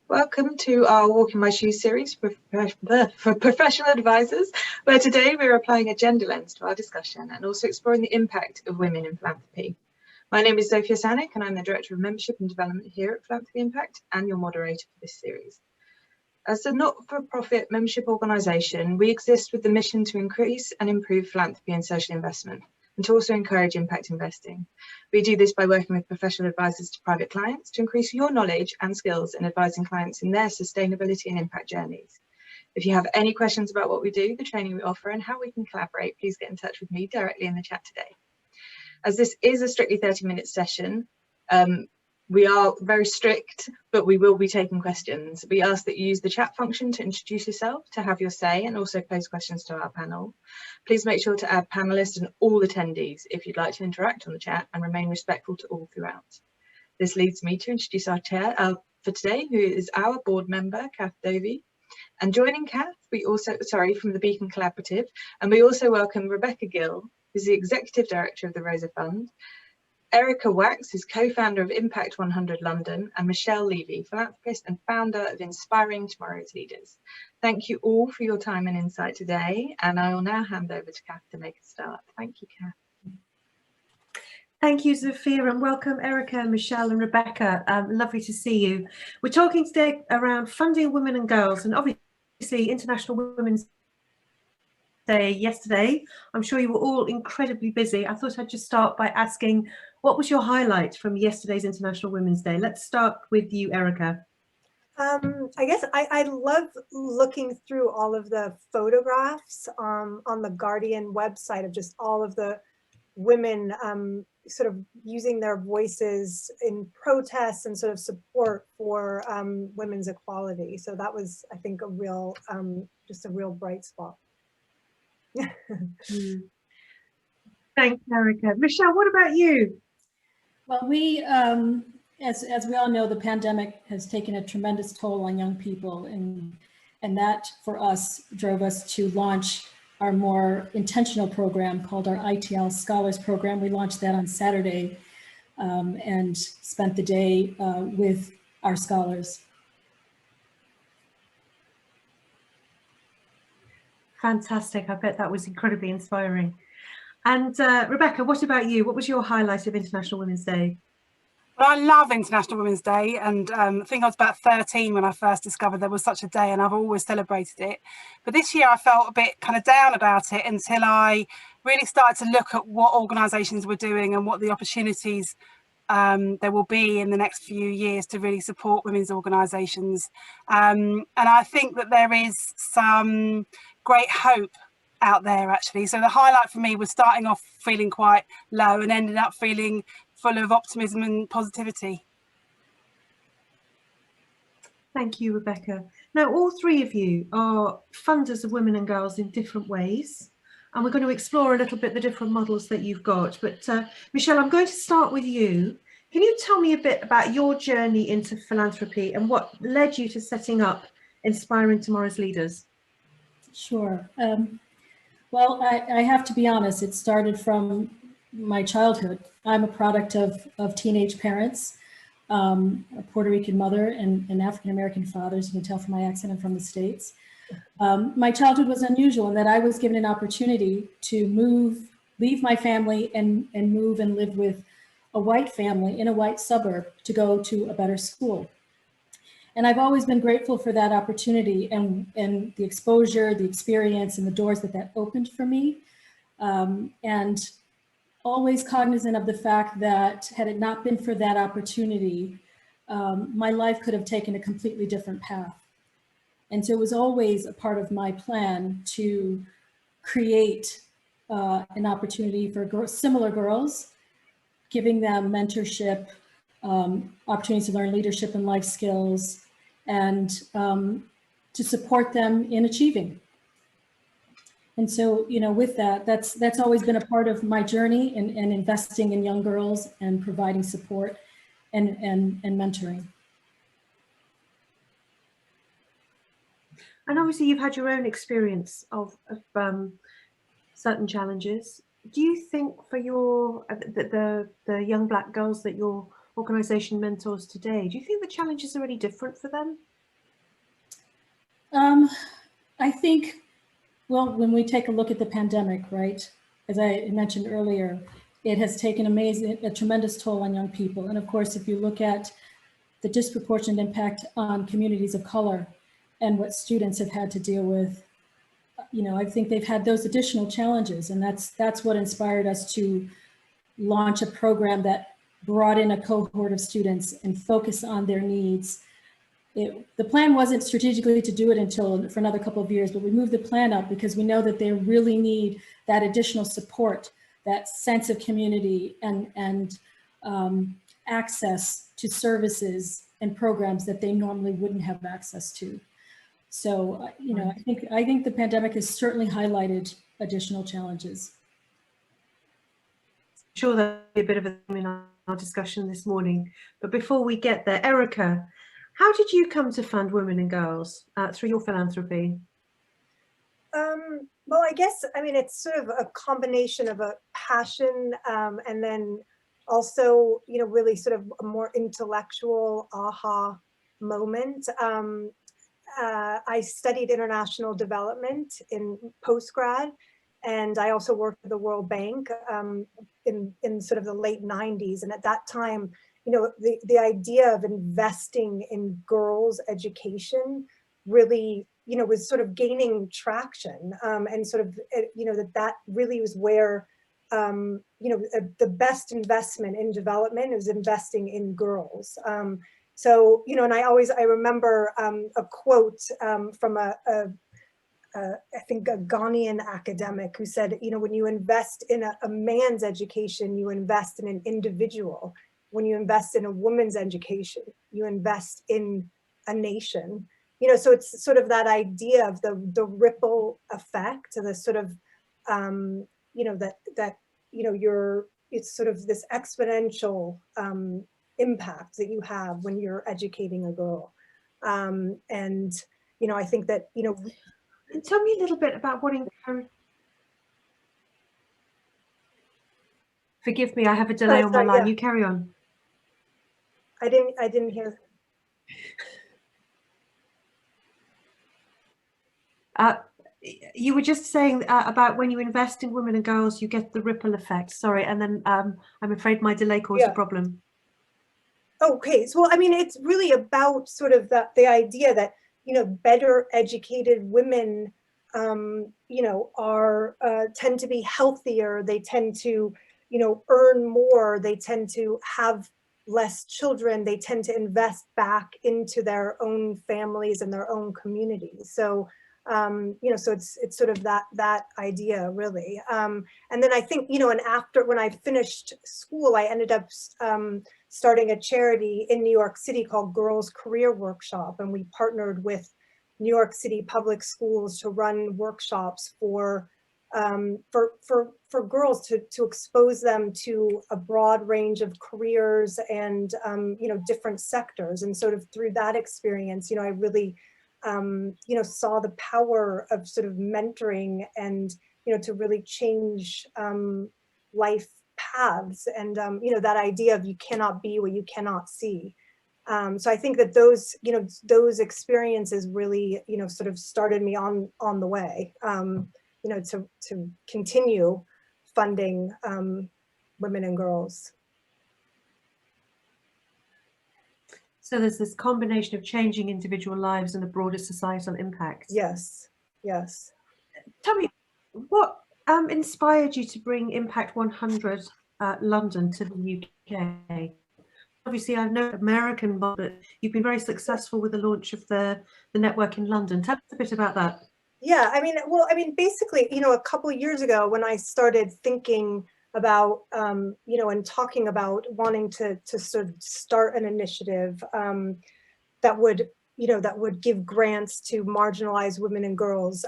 Welcome to our Walk in My Shoes series for professional advisors, where today we're applying a gender lens to our discussion and also exploring the impact of women in philanthropy. My name is Zofia Sanik and I'm the Director of Membership and Development here at Philanthropy Impact and your moderator for this series. As a not-for-profit membership organisation, we exist with the mission to increase and improve philanthropy and social investment, and to also encourage impact investing. We do this by working with professional advisors to private clients to increase your knowledge and skills in advising clients in their sustainability and impact journeys. If you have any questions about what we do, the training we offer and how we can collaborate, please get in touch with me directly in the chat today. As this is a strictly 30-minute session, we are very strict, but we will be taking questions. We ask that you use the chat function to introduce yourself, to have your say, and also pose questions to our panel. Please make sure to add panelists and all attendees if you'd like to interact on the chat and remain respectful to all throughout. This leads me to introduce our chair for today, who is our board member, Cath Dovey. And joining Cath, from the Beacon Collaborative, and we also welcome Rebecca Gill, who's the Executive Director of the Rosa Fund, Erica Wax is co-founder of Impact 100 London, and Michelle Levy, philanthropist and founder of Inspiring Tomorrow's Leaders. Thank you all for your time and insight today, and I will now hand over to Cath to make a start. Thank you, Cath. Thank you, Zofia, and welcome Erica, Michelle and Rebecca. Lovely to see you. We're talking today around funding women and girls, and obviously International Women's Day yesterday. I'm sure you were all incredibly busy. I thought I'd just start by asking, what was your highlight from yesterday's International Women's Day? Let's start with you, Erica. I guess I love looking through all of the photographs on the Guardian website of just all of the women sort of using their voices in protests and sort of support for women's equality. So that was, I think, a real, just a real bright spot. Thanks, Erica. Michelle, what about you? Well, we, as we all know, the pandemic has taken a tremendous toll on young people, and that for us drove us to launch our more intentional program called our ITL Scholars Program. We launched that on Saturday and spent the day with our scholars. Fantastic. I bet that was incredibly inspiring. And Rebecca, what about you? What was your highlight of International Women's Day? Well, I love International Women's Day, and I think I was about 13 when I first discovered there was such a day, and I've always celebrated it. But this year I felt a bit kind of down about it until I really started to look at what organisations were doing and what the opportunities there will be in the next few years to really support women's organisations. And I think that there is some great hope out there, actually. So the highlight for me was starting off feeling quite low and ended up feeling full of optimism and positivity. Thank you, Rebecca. Now, all three of you are funders of women and girls in different ways, and we're going to explore a little bit the different models that you've got. But Michelle, I'm going to start with you. Can you tell me a bit about your journey into philanthropy and what led you to setting up Inspiring Tomorrow's Leaders? Sure. Well, I have to be honest, it started from my childhood. I'm a product of teenage parents, a Puerto Rican mother and African-American fathers. You can tell from my accent, I'm from the States. My childhood was unusual in that I was given an opportunity to leave my family and move and live with a white family in a white suburb to go to a better school. And I've always been grateful for that opportunity and the exposure, the experience, and the doors that opened for me. And always cognizant of the fact that had it not been for that opportunity, my life could have taken a completely different path. And so it was always a part of my plan to create an opportunity for similar girls, giving them mentorship, opportunities to learn leadership and life skills, and to support them in achieving. And so, you know, with that's always been a part of my journey and investing in young girls and providing support and mentoring. And obviously you've had your own experience of certain challenges. Do you think for your the young Black girls that your organisation mentors today, do you think the challenges are any different for them I think, well, when we take a look at the pandemic, right, as I mentioned earlier, it has taken a tremendous toll on young people. And of course, if you look at the disproportionate impact on communities of color and what students have had to deal with, I think they've had those additional challenges. And that's what inspired us to launch a program that brought in a cohort of students and focus on their needs. The plan wasn't strategically to do it for another couple of years, but we moved the plan up because we know that they really need that additional support, that sense of community and access to services and programs that they normally wouldn't have access to. So, I think the pandemic has certainly highlighted additional challenges. I'm sure there'll be a bit of a theme in our discussion this morning, but before we get there, Erica, how did you come to fund women and girls through your philanthropy? Well, I guess, it's sort of a combination of a passion and then also, really sort of a more intellectual aha moment. I studied international development in postgrad, and I also worked at the World Bank in sort of the late 90s. And at that time, the idea of investing in girls' education really, was sort of gaining traction, and sort of, that really was where, the best investment in development is investing in girls. So, and I remember a quote from I think a Ghanaian academic who said, when you invest in a man's education, you invest in an individual. When you invest in a woman's education, you invest in a nation. So it's sort of that idea of the ripple effect, the sort of, it's sort of this exponential impact that you have when you're educating a girl. And, I think that, tell me a little bit about what encouraged. Forgive me, I have a delay on my line. Yeah. You carry on. I didn't hear. You were just saying about when you invest in women and girls, you get the ripple effect. Sorry, and then I'm afraid my delay caused a problem. Okay, so it's really about sort of the idea that better educated women are tend to be healthier. They tend to earn more. They tend to have less children. They tend to invest back into their own families and their own communities. So so it's sort of that idea really. And then I think, and after, when I finished school, I ended up starting a charity in New York City called Girls Career Workshop. And we partnered with New York City public schools to run workshops for girls to expose them to a broad range of careers and, different sectors. And sort of through that experience, I really, saw the power of sort of mentoring and, to really change life paths and, that idea of you cannot be what you cannot see. So I think that those experiences really, sort of started me on the way, to continue funding women and girls. So there's this combination of changing individual lives and a broader societal impact. Yes, yes. Tell me, what inspired you to bring Impact 100 London to the UK? Obviously, I know American, but you've been very successful with the launch of the network in London. Tell us a bit about that. Yeah, basically, a couple of years ago when I started thinking about, and talking about wanting to sort of start an initiative that would give grants to marginalized women and girls.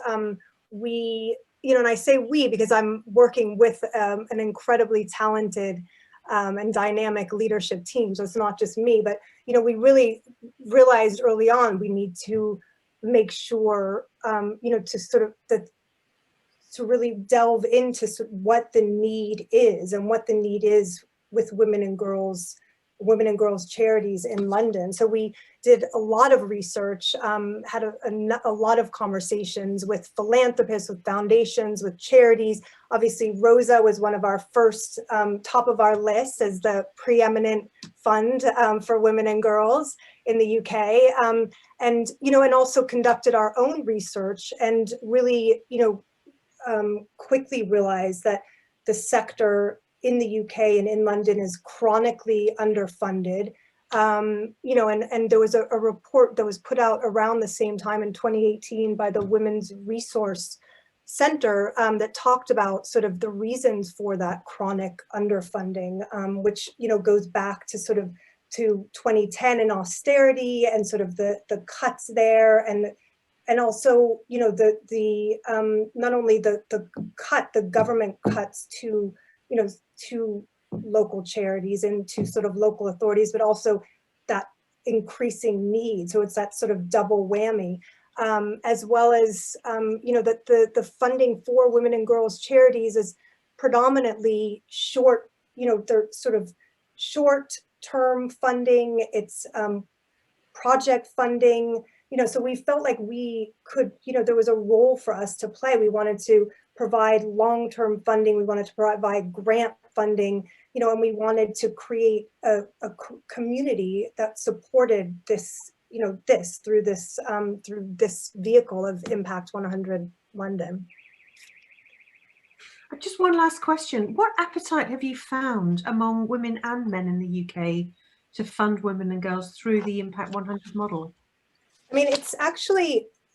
We, and I say we because I'm working with an incredibly talented and dynamic leadership team. So it's not just me, but, we really realized early on we need to make sure, to sort of to really delve into what the need is and what the need is with women and girls women and girls charities in London. So we did a lot of research, had a lot of conversations with philanthropists, with foundations, with charities. Obviously, Rosa was one of our first top of our list as the preeminent fund for women and girls in the UK. And also conducted our own research and really, quickly realized that the sector in the UK and in London is chronically underfunded. And there was a report that was put out around the same time in 2018 by the Women's Resource Center that talked about sort of the reasons for that chronic underfunding, which, goes back to sort of to 2010 and austerity and sort of the cuts there, and also, not only the government cuts to, to local charities and to sort of local authorities, but also that increasing need. So it's that sort of double whammy, as well as, that the funding for women and girls charities is predominantly short, they're sort of short-term funding. It's project funding. So we felt like we could, there was a role for us to play. We wanted to provide long-term funding. We wanted to provide grant funding, and we wanted to create a community that supported this, through this vehicle of Impact 100 London. Just one last question. What appetite have you found among women and men in the UK to fund women and girls through the Impact 100 model? I mean,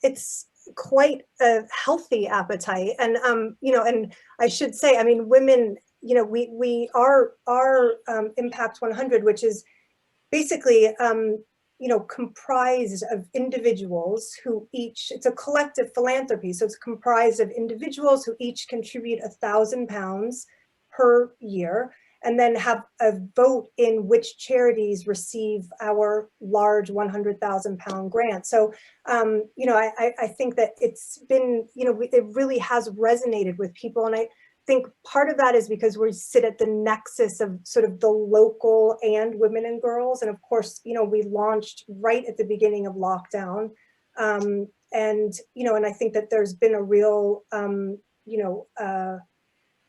it's quite a healthy appetite. And, and I should say, I mean, women, we are Impact 100, which is basically, comprised of individuals who each, it's a collective philanthropy. So it's comprised of individuals who each contribute £1,000 per year, and then have a vote in which charities receive our large £100,000 grant. So, I think that it's been, it really has resonated with people. And I think part of that is because we sit at the nexus of sort of the local and women and girls. And of course, we launched right at the beginning of lockdown. And I think that there's been a real,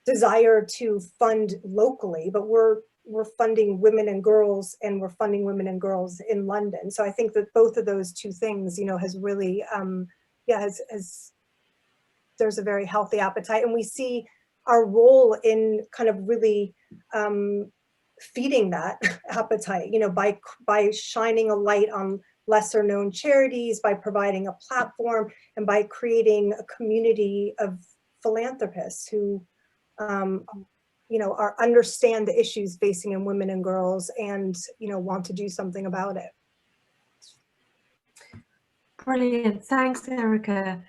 desire to fund locally, but we're funding women and girls, and we're funding women and girls in London. So I think that both of those two things, has really, there's a very healthy appetite, and we see our role in kind of really feeding that appetite, by shining a light on lesser known charities, by providing a platform, and by creating a community of philanthropists who understand the issues facing in women and girls, and want to do something about it. Brilliant, thanks, Erica.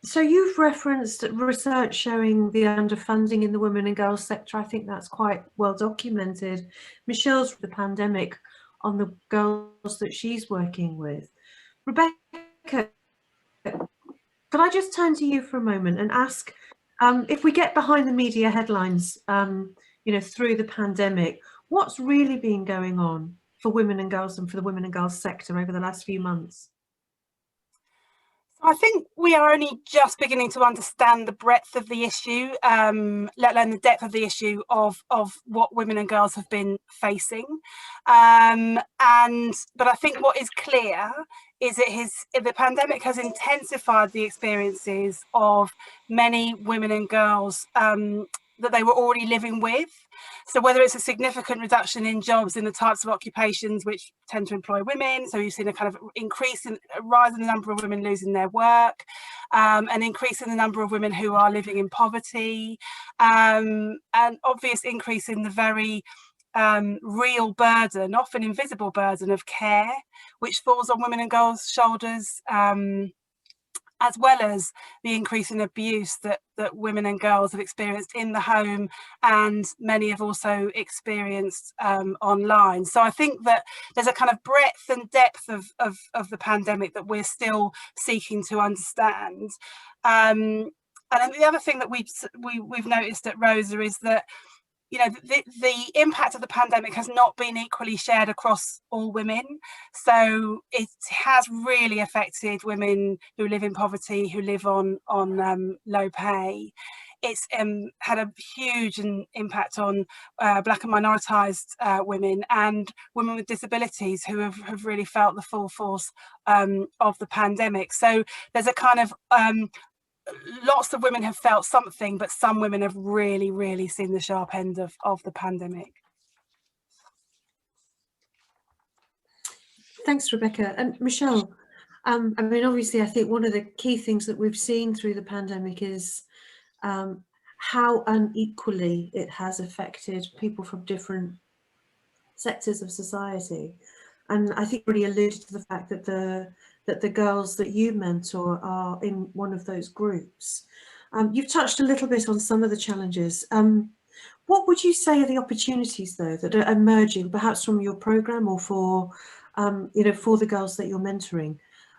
So you've referenced research showing the underfunding in the women and girls sector. I think that's quite well documented. Michelle's the pandemic on the girls that she's working with. Rebecca, could I just turn to you for a moment and ask, if we get behind the media headlines, through the pandemic, what's really been going on for women and girls and for the women and girls sector over the last few months? I think we are only just beginning to understand the breadth of the issue, let alone the depth of the issue of what women and girls have been facing. But I think what is clear is the pandemic has intensified the experiences of many women and girls that they were already living with. So whether it's a significant reduction in jobs in the types of occupations which tend to employ women, so you've seen a kind of rise in the number of women losing their work, an increase in the number of women who are living in poverty, an obvious increase in the very real burden, often invisible burden of care, which falls on women and girls' shoulders, as well as the increase in abuse that women and girls have experienced in the home, and many have also experienced online. So I think that there's a kind of breadth and depth of the pandemic that we're still seeking to understand. And then the other thing that we've noticed at Rosa is that you know, the impact of the pandemic has not been equally shared across all women. So it has really affected women who live in poverty, who live on low pay. It's had a huge impact on Black and minoritized women and women with disabilities who have really felt the full force of the pandemic. So there's a kind of lots of women have felt something, but some women have really, really seen the sharp end of the pandemic. Thanks, Rebecca. And Michelle, I mean, obviously, I think one of the key things that we've seen through the pandemic is how unequally it has affected people from different sectors of society. And I think you already alluded to the fact that the girls that you mentor are in one of those groups. You've touched a little bit on some of the challenges. What would you say are the opportunities, though, that are emerging, perhaps from your program or for, you know, for the girls that you're mentoring?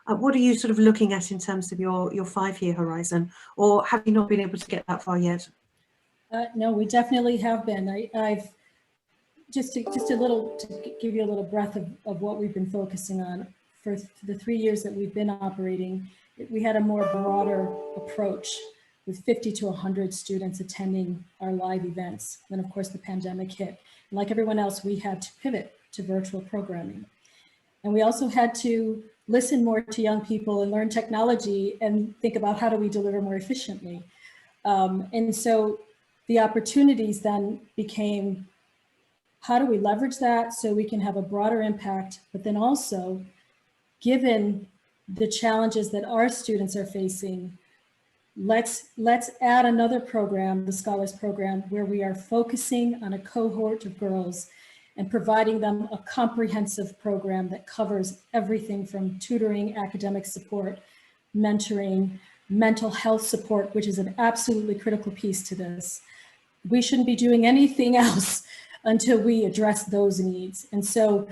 What are you sort of looking at in terms of your 5-year horizon, or have you not been able to get that far yet? No, we definitely have been. I've just a little to give you a little breath of what we've been focusing on for the 3 years that we've been operating. We had a more broader approach with 50 to 100 students attending our live events. Then of course the pandemic hit. And like everyone else, we had to pivot to virtual programming. And we also had to listen more to young people and learn technology and think about how do we deliver more efficiently. And so the opportunities then became, how do we leverage that so we can have a broader impact, but then also, given the challenges that our students are facing, let's add another program, the Scholars Program, where we are focusing on a cohort of girls and providing them a comprehensive program that covers everything from tutoring, academic support, mentoring, mental health support, which is an absolutely critical piece to this. We shouldn't be doing anything else until we address those needs. And so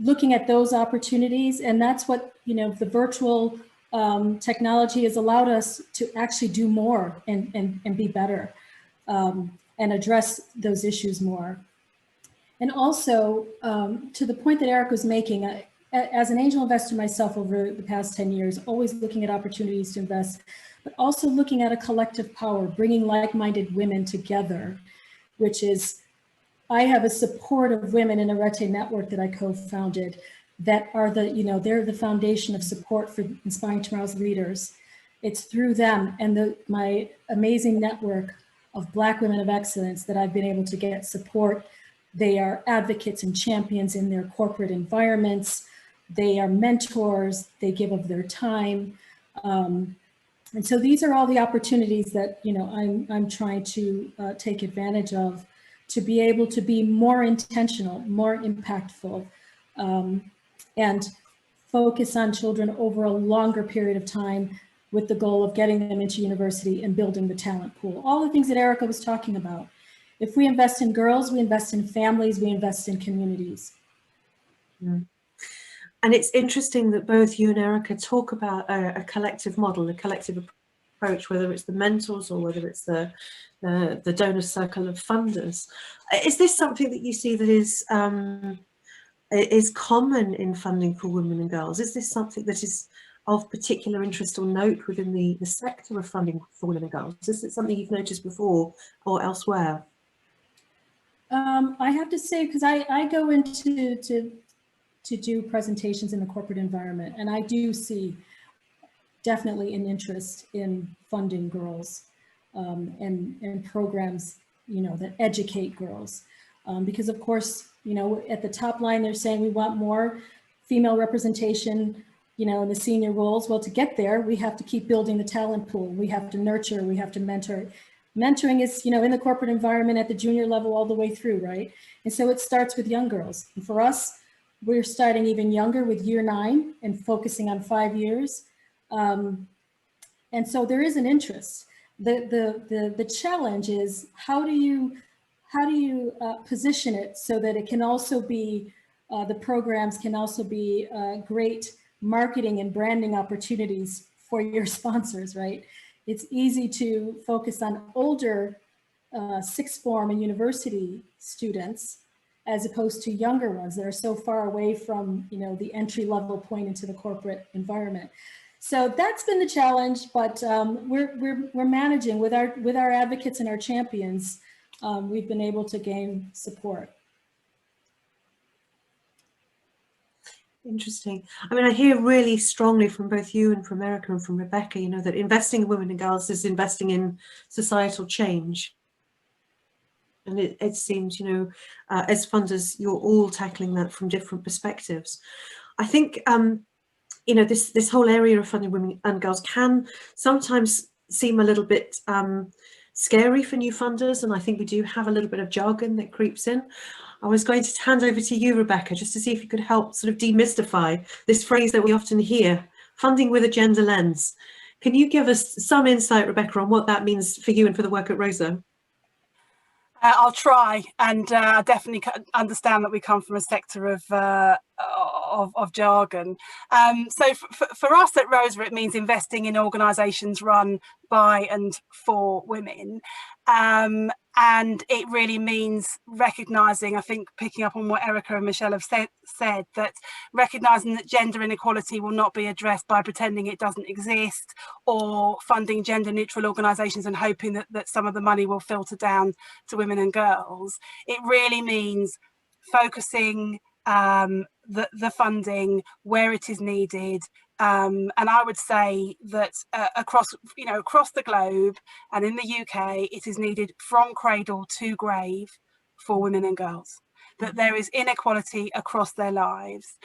looking at those opportunities, and that's what, you know, the virtual technology has allowed us to actually do more and be better and address those issues more. And also, to the point that Eric was making, as an angel investor myself over the past 10 years, always looking at opportunities to invest, but also looking at a collective power, bringing like-minded women together, which is, I have a support of women in a Arete network that I co-founded that are the, you know, they're the foundation of support for Inspiring Tomorrow's Leaders. It's through them and my amazing network of Black women of excellence that I've been able to get support. They are advocates and champions in their corporate environments. They are mentors, they give of their time. And so these are all the opportunities that, you know, I'm trying to take advantage of to be able to be more intentional, more impactful, and focus on children over a longer period of time with the goal of getting them into university and building the talent pool. All the things that Erica was talking about. If we invest in girls, we invest in families, we invest in communities. Mm. And it's interesting that both you and Erica talk about a collective model, a collective approach, whether it's the mentors or whether it's the donor circle of funders. Is this something that you see that is common in funding for women and girls? Is this something that is of particular interest or note within the sector of funding for women and girls? Is it something you've noticed before or elsewhere? I have to say, because I go into to do presentations in the corporate environment, and I do see definitely an interest in funding girls and programs, you know, that educate girls. Because of course, you know, at the top line, they're saying we want more female representation, you know, in the senior roles. Well, to get there, we have to keep building the talent pool. We have to nurture, we have to mentor. Mentoring is, you know, in the corporate environment at the junior level all the way through, right? And so it starts with young girls. And for us, we're starting even younger with year 9 and focusing on 5 years. And so there is an interest. The challenge is how do you position it so that it can also be, the programs can also be great marketing and branding opportunities for your sponsors, right? It's easy to focus on older sixth form and university students, as opposed to younger ones that are so far away from, you know, the entry level point into the corporate environment. So that's been the challenge, but we're managing with our advocates and our champions. We've been able to gain support. Interesting. I mean, I hear really strongly from both you and from Erica and from Rebecca, you know, that investing in women and girls is investing in societal change. And it seems, you know, as funders, you're all tackling that from different perspectives. I think, you know, this whole area of funding women and girls can sometimes seem a little bit scary for new funders. And I think we do have a little bit of jargon that creeps in. I was going to hand over to you, Rebecca, just to see if you could help sort of demystify this phrase that we often hear, funding with a gender lens. Can you give us some insight, Rebecca, on what that means for you and for the work at Rosa? I'll try, and I definitely understand that we come from a sector of jargon. So for us at Rosa, it means investing in organisations run by and for women. And it really means recognising, I think, picking up on what Erica and Michelle have said, that recognising that gender inequality will not be addressed by pretending it doesn't exist or funding gender neutral organisations and hoping that some of the money will filter down to women and girls. It really means focusing the funding where it is needed. And I would say that across the globe and in the UK, it is needed from cradle to grave for women and girls, that there is inequality across their lives.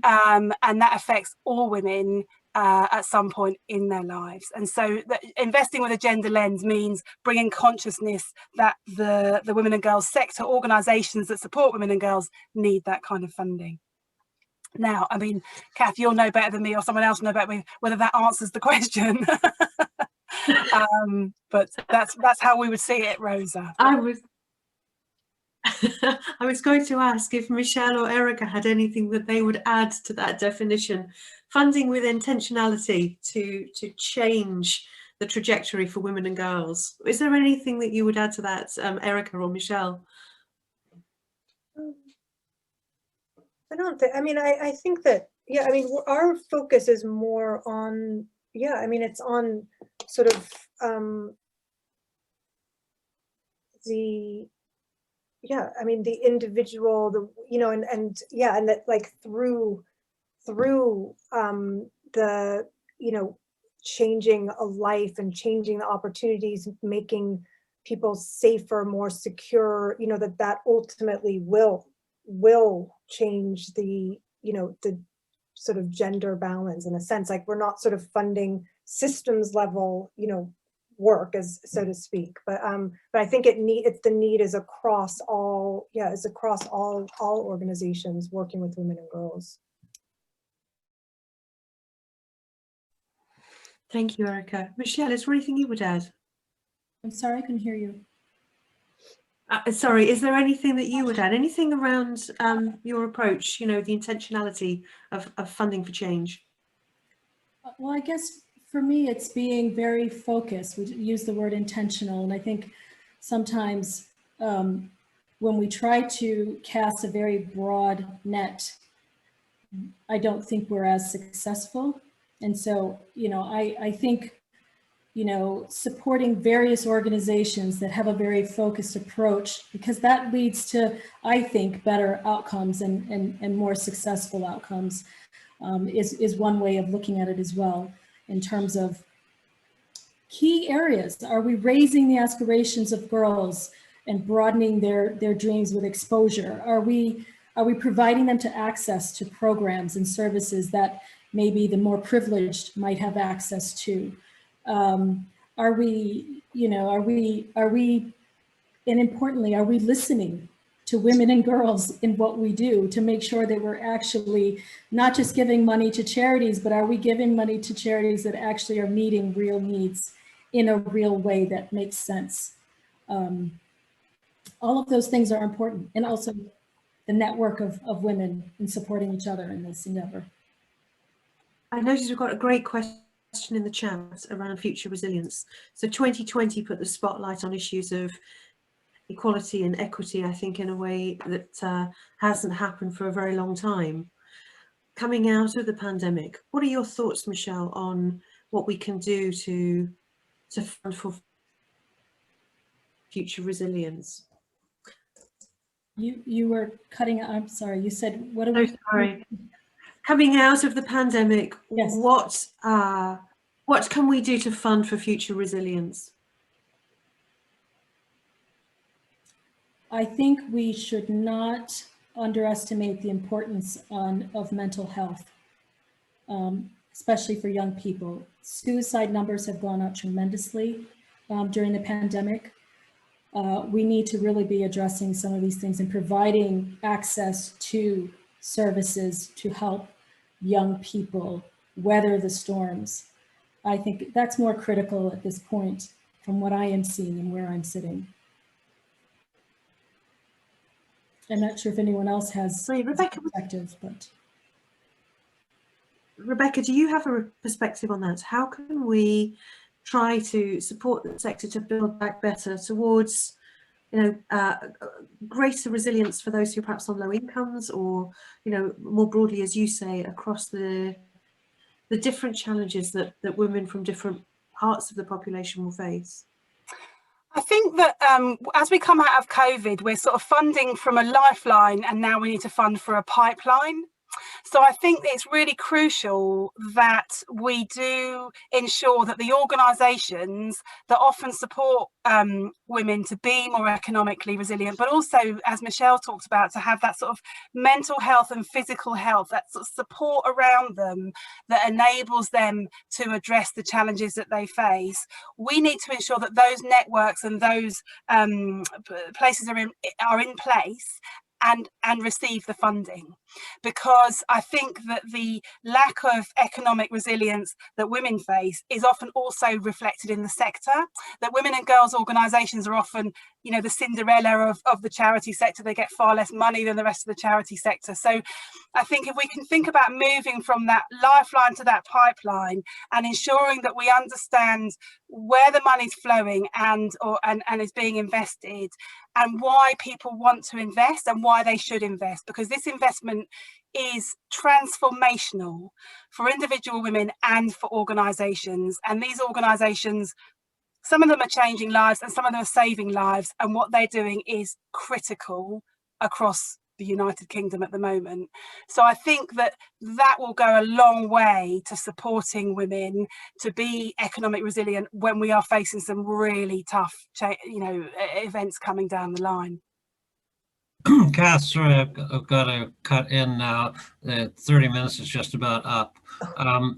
And that affects all women at some point in their lives. And so investing with a gender lens means bringing consciousness that the women and girls sector, organisations that support women and girls, need that kind of funding. Now, I mean, Cath, you'll know better than me, or someone else will know better than me, whether that answers the question. But that's how we would see it, Rosa. I was going to ask if Michelle or Erica had anything that they would add to that definition. Funding with intentionality to change the trajectory for women and girls. Is there anything that you would add to that, Erica or Michelle? I don't think, I mean, I think that, yeah, I mean, our focus is more on, yeah, I mean, it's on sort of the, yeah, I mean, the individual, the, you know, and yeah, and that like through the, you know, changing a life and changing the opportunities, making people safer, more secure, you know, that ultimately will change the, you know, the sort of gender balance in a sense. Like we're not sort of funding systems level, you know, work, as so to speak, but I think the need is across all, yeah, it's across all organizations working with women and girls. Thank you, Erica. Michelle, is there anything you would add? I'm sorry, I couldn't hear you. Sorry, is there anything that you would add? Anything around your approach, you know, the intentionality of funding for change? Well, I guess for me, it's being very focused. We use the word intentional. And I think sometimes when we try to cast a very broad net, I don't think we're as successful. And so, you know, I think, you know, supporting various organizations that have a very focused approach, because that leads to, I think, better outcomes and more successful outcomes is one way of looking at it as well. In terms of key areas, are we raising the aspirations of girls and broadening their dreams with exposure? Are we providing them to access to programs and services that maybe the more privileged might have access to? Are we, and importantly, are we listening to women and girls in what we do to make sure that we're actually not just giving money to charities, but are we giving money to charities that actually are meeting real needs in a real way that makes sense? All of those things are important, and also the network of women in supporting each other in this endeavor. I noticed we've got a great question question in the chat around future resilience. So 2020 put the spotlight on issues of equality and equity, I think, in a way that hasn't happened for a very long time. Coming out of the pandemic, what are your thoughts, Michelle, on what we can do to fund for future resilience? You were cutting, I'm sorry, you said, what are So we? sorry. Coming out of the pandemic, Yes. what can we do to fund for future resilience? I think we should not underestimate the importance of mental health, especially for young people. Suicide numbers have gone up tremendously during the pandemic. We need to really be addressing some of these things and providing access to services to help young people weather the storms. I think that's more critical at this point from what I am seeing and where I'm sitting. I'm not sure if anyone else has a perspective, but. Rebecca, do you have a perspective on that? How can we try to support the sector to build back better towards, greater resilience for those who are perhaps on low incomes, or, more broadly, as you say, across the different challenges that women from different parts of the population will face? I think that as we come out of COVID, we're sort of funding from a lifeline, and now we need to fund for a pipeline. So I think it's really crucial that we do ensure that the organisations that often support women to be more economically resilient, but also, as Michelle talked about, to have that sort of mental health and physical health, that sort of support around them that enables them to address the challenges that they face. We need to ensure that those networks and those places are in place and receive the funding, because I think that the lack of economic resilience that women face is often also reflected in the sector, that women and girls organisations are often, the Cinderella of the charity sector. They get far less money than the rest of the charity sector. So I think if we can think about moving from that lifeline to that pipeline and ensuring that we understand where the money's flowing and is being invested, and why people want to invest and why they should invest, because this investment is transformational for individual women and for organisations. And these organisations, some of them are changing lives and some of them are saving lives, and what they're doing is critical across the United Kingdom at the moment. So I think that will go a long way to supporting women to be economic resilient when we are facing some really tough events coming down the line. Cath, sorry, I've got to cut in now. 30 minutes is just about up.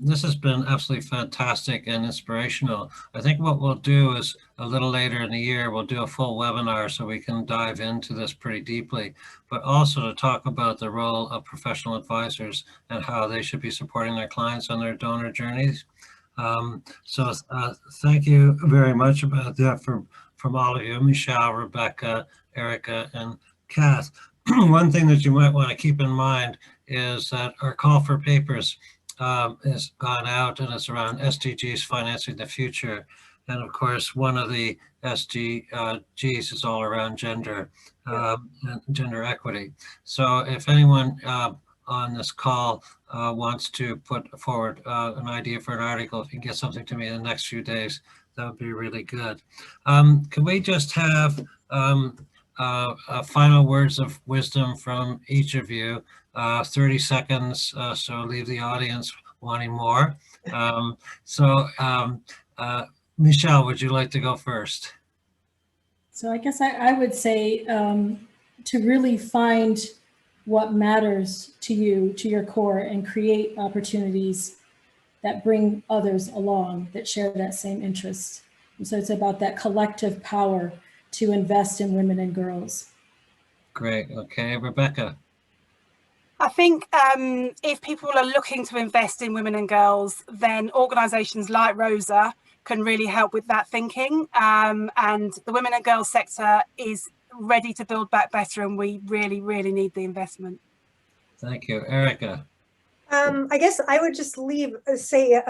This has been absolutely fantastic and inspirational. I think what we'll do is a little later in the year, we'll do a full webinar so we can dive into this pretty deeply, but also to talk about the role of professional advisors and how they should be supporting their clients on their donor journeys. So thank you very much about that from all of you, Michelle, Rebecca, Erica, and Cath. One thing that you might want to keep in mind is that our call for papers has gone out, and it's around SDGs financing the future. And of course, one of the SDGs is all around gender and gender equity. So if anyone on this call wants to put forward an idea for an article, if you can get something to me in the next few days, that would be really good. Can we just have final words of wisdom from each of you? 30 seconds, so leave the audience wanting more. Michelle, would you like to go first? So I guess I would say to really find what matters to you, to your core, and create opportunities that bring others along that share that same interest. And so it's about that collective power to invest in women and girls. Great. Okay, Rebecca. I think if people are looking to invest in women and girls, then organisations like Rosa can really help with that thinking. And the women and girls sector is ready to build back better, and we really, really need the investment. Thank you. Erica. I guess I would just say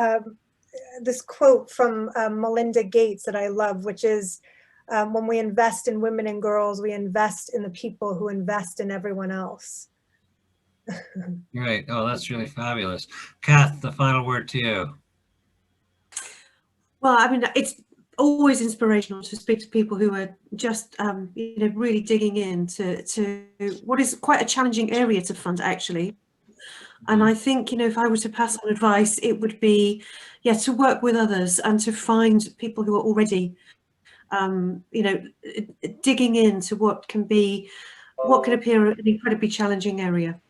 this quote from Melinda Gates that I love, which is, when we invest in women and girls, we invest in the people who invest in everyone else. Great. Oh, that's really fabulous. Cath, the final word to you. Well, I mean, it's always inspirational to speak to people who are just, really digging into what is quite a challenging area to fund, actually. And I think, if I were to pass on advice, it would be, to work with others and to find people who are already, digging into what can appear an incredibly challenging area.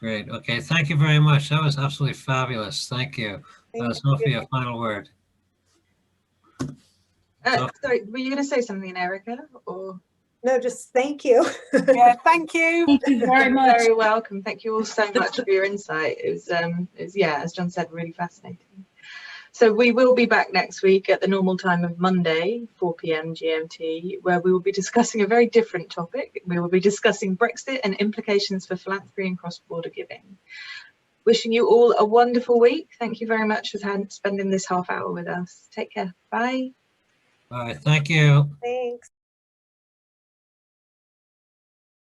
Great. Okay. Thank you very much. That was absolutely fabulous. Thank you. Sophia, final word. Sorry, were you going to say something, Erica? Or No, just thank you. Yeah, thank you. Thank you very much. Very welcome. Thank you all so much for your insight. It was, as John said, really fascinating. So we will be back next week at the normal time of Monday, 4 p.m. GMT, where we will be discussing a very different topic. We will be discussing Brexit and implications for philanthropy and cross-border giving. Wishing you all a wonderful week. Thank you very much for spending this half hour with us. Take care. Bye. All right. Thank you. Thanks.